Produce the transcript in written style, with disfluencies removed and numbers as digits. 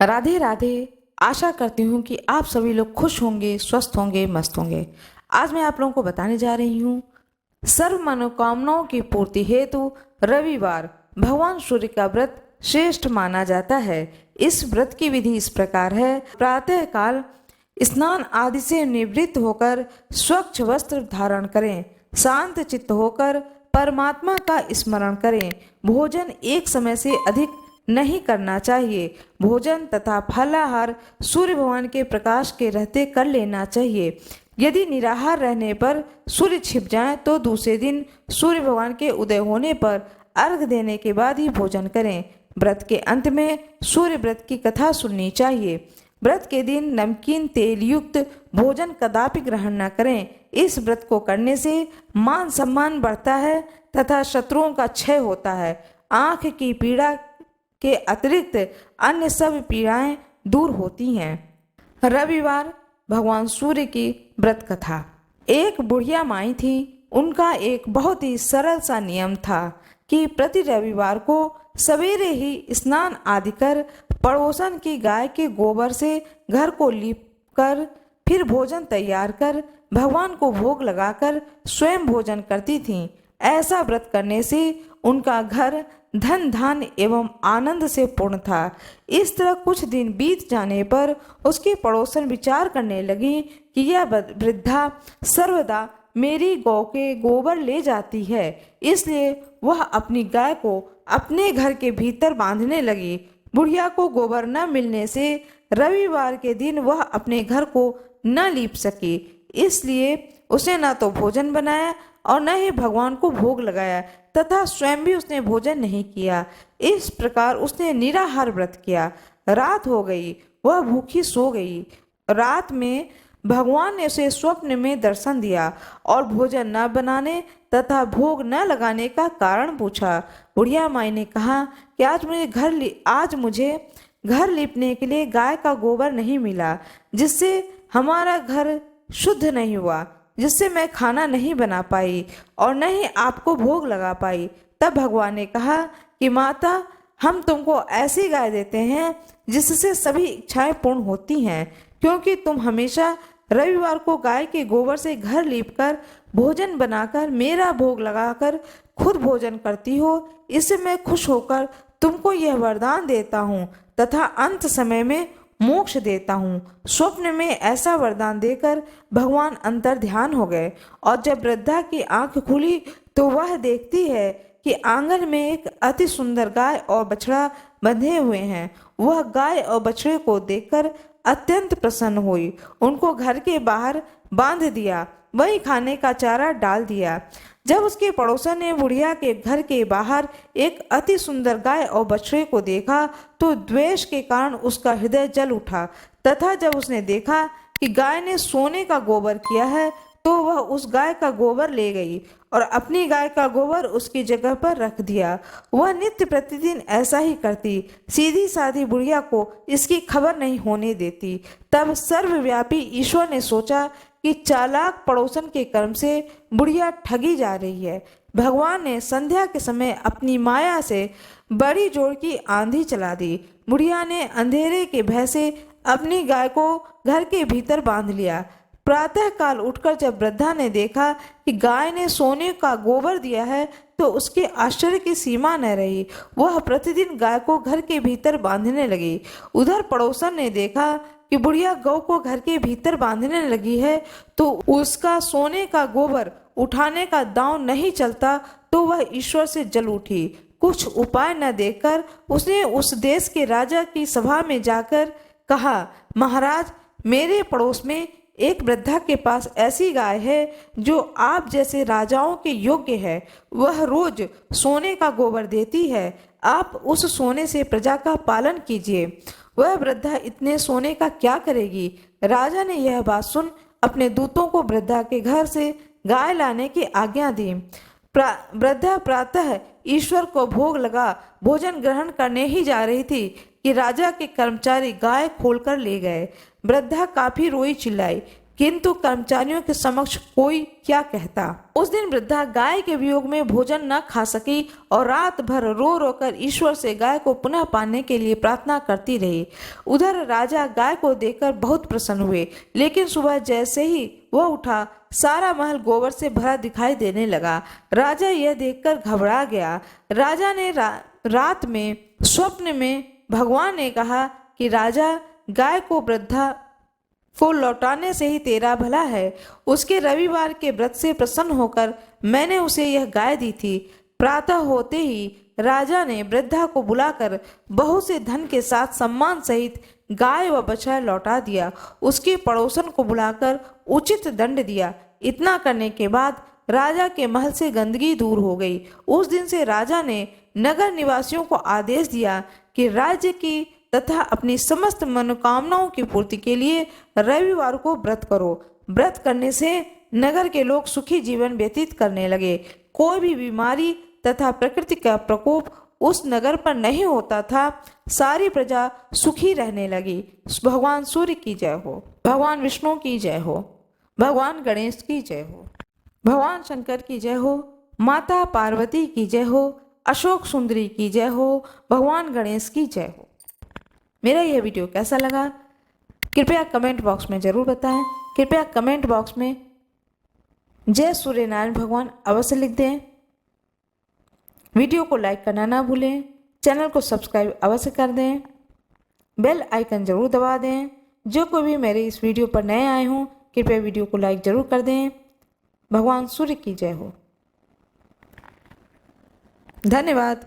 राधे राधे। आशा करती हूँ कि आप सभी लोग खुश होंगे, स्वस्थ होंगे, मस्त होंगे। आज मैं आप लोगों को बताने जा रही हूँ सर्व मनोकामनाओं की पूर्ति हेतु रविवार भगवान सूर्य का व्रत श्रेष्ठ माना जाता है। इस व्रत की विधि इस प्रकार है। प्रातः काल स्नान आदि से निवृत्त होकर स्वच्छ वस्त्र धारण करें। शांत चित्त होकर परमात्मा का स्मरण करें। भोजन एक समय से अधिक नहीं करना चाहिए। भोजन तथा फलाहार सूर्य भगवान के प्रकाश के रहते कर लेना चाहिए। यदि निराहार रहने पर सूर्य छिप जाए तो दूसरे दिन सूर्य भगवान के उदय होने पर अर्घ देने के बाद ही भोजन करें। व्रत के अंत में सूर्य व्रत की कथा सुननी चाहिए। व्रत के दिन नमकीन तेल युक्त भोजन कदापि ग्रहण न करें। इस व्रत को करने से मान सम्मान बढ़ता है तथा शत्रुओं का क्षय होता है। आंख की पीड़ा के अतिरिक्त अन्य सब पीड़ाएं दूर होती हैं। रविवार भगवान सूर्य की व्रत कथा। एक बुढ़िया माई थी। उनका एक बहुत ही सरल सा नियम था कि प्रति रविवार को सवेरे ही स्नान आदि कर पड़ोसन की गाय के गोबर से घर को लीप कर फिर भोजन तैयार कर भगवान को भोग लगाकर स्वयं भोजन करती थीं। ऐसा व्रत करने से उनका घर धन धान्य एवं आनंद से पूर्ण था। इस तरह कुछ दिन बीत जाने पर उसके पड़ोसन विचार करने लगी कि यह वृद्धा सर्वदा मेरी गौ के गोबर ले जाती है, इसलिए वह अपनी गाय को अपने घर के भीतर बांधने लगी। बुढ़िया को गोबर न मिलने से रविवार के दिन वह अपने घर को न लीप सकी, इसलिए उसने न तो भोजन बनाया और न ही भगवान को भोग लगाया तथा स्वयं भी उसने भोजन नहीं किया। इस प्रकार उसने निराहार व्रत किया। रात हो गई, वह भूखी सो गई। रात में भगवान ने उसे स्वप्न में दर्शन दिया और भोजन न बनाने तथा भोग न लगाने का कारण पूछा। बुढ़िया माई ने कहा कि आज मुझे घर लीपने के लिए गाय का गोबर नहीं मिला, जिससे हमारा घर शुद्ध नहीं हुआ, जिससे मैं खाना नहीं बना पाई और न ही आपको भोग लगा पाई। तब भगवान ने कहा कि माता, हम तुमको ऐसी गाय देते हैं जिससे सभी इच्छाएं पूर्ण होती हैं, क्योंकि तुम हमेशा रविवार को गाय के गोबर से घर लीपकर भोजन बनाकर मेरा भोग लगाकर खुद भोजन करती हो। इससे मैं खुश होकर तुमको यह वरदान देता हूँ तथा अंत समय में मोक्ष देता हूँ। स्वप्न में ऐसा वरदान देकर भगवान अंतर ध्यान हो गए और जब वृद्धा की आंख खुली तो वह देखती है कि आंगन में एक अति सुंदर गाय और बछड़ा बंधे हुए हैं। वह गाय और बछड़े को देखकर अत्यंत प्रसन्न हुई। उनको घर के बाहर बांध दिया, वहीं खाने का चारा डाल दिया। जब उसके पड़ोसन ने बुढ़िया के घर के बाहर एक अति सुंदर गाय और बछड़े को देखा तो द्वेष के कारण उसका हृदय जल उठा तथा जब उसने देखा कि गाय ने सोने का गोबर किया है तो वह उस गाय का गोबर ले गई और अपनी गाय का गोबर उसकी जगह पर रख दिया। वह नित्य प्रतिदिन ऐसा ही करती, सीधी साधी बुढ़िया को इसकी खबर नहीं होने देती। तब सर्वव्यापी ईश्वर ने सोचा कि चालाक पड़ोसन के कर्म से बुढ़िया ठगी जा रही है। भगवान ने संध्या के समय अपनी माया से बड़ी जोर की आंधी चला दी। बुढ़िया ने अंधेरे के भय से अपनी गाय को घर के भीतर बांध लिया। प्रातः काल उठकर जब वृद्धा ने देखा कि गाय ने सोने का गोबर दिया है तो उसके आश्चर्य की सीमा न रही। वह प्रतिदिन गाय को घर के भीतर बांधने लगी। उधर पड़ोसन ने देखा कि बुढ़िया गौ को घर के भीतर बांधने लगी है तो उसका सोने का गोबर उठाने का दांव नहीं चलता तो वह ईश्वर से जल उठी। कुछ उपाय न देखकर उसने उस देश के राजा की सभा में जाकर कहा, महाराज, मेरे पड़ोस में एक वृद्धा के पास ऐसी गाय है जो आप जैसे राजाओं के योग्य है। वह रोज सोने का गोबर देती है। आप उस सोने से प्रजा का पालन कीजिए। वह वृद्धा इतने सोने का क्या करेगी? राजा ने यह बात सुन अपने दूतों को वृद्धा के घर से गाय लाने की आज्ञा दी। वृद्धा प्रातः ईश्वर को भोग लगा भोजन ग्रहण करने ही जा रही थी कि राजा के कर्मचारी गाय खोलकर ले गए। वृद्धा काफी रोई चिल्लाई किंतु कर्मचारियों के समक्ष कोई क्या कहता। उस दिन वृद्धा गाय के वियोग में भोजन न खा सकी और रात भर रो रो कर ईश्वर से गाय को पुनः पाने के लिए प्रार्थना करती रही। उधर राजा गाय को देखकर बहुत प्रसन्न हुए, लेकिन सुबह जैसे ही वह उठा सारा महल गोबर से भरा दिखाई देने लगा। राजा यह देखकर घबरा गया। राजा ने रात में स्वप्न में भगवान ने कहा कि राजा, गाय को वृद्धा को लौटाने से ही तेरा भला है। उसके रविवार के व्रत से प्रसन्न होकर मैंने उसे यह गाय दी थी। प्रातः होते ही राजा ने वृद्धा को बुलाकर बहुत से धन के साथ सम्मान सहित गाय व बछड़ा लौटा दिया। उसके पड़ोसन को बुलाकर उचित दंड दिया। इतना करने के बाद राजा के महल से गंदगी दूर हो गई। उस दिन से राजा ने नगर निवासियों को आदेश दिया कि राज्य की तथा अपनी समस्त मनोकामनाओं की पूर्ति के लिए रविवार को व्रत करो। व्रत करने से नगर के लोग सुखी जीवन व्यतीत करने लगे। कोई भी बीमारी तथा प्रकृति का प्रकोप उस नगर पर नहीं होता था। सारी प्रजा सुखी रहने लगी। भगवान सूर्य की जय हो, भगवान विष्णु की जय हो, भगवान गणेश की जय हो, भगवान शंकर की जय हो, माता पार्वती की जय हो, अशोक सुंदरी की जय हो, भगवान गणेश की जय हो। मेरा यह वीडियो कैसा लगा कृपया कमेंट बॉक्स में ज़रूर बताएं। कृपया कमेंट बॉक्स में जय सूर्य नारायण भगवान अवश्य लिख दें। वीडियो को लाइक करना ना भूलें। चैनल को सब्सक्राइब अवश्य कर दें। बेल आइकन ज़रूर दबा दें। जो कोई भी मेरे इस वीडियो पर नए आए हों कृपया वीडियो को लाइक ज़रूर कर दें। भगवान सूर्य की जय हो। धन्यवाद।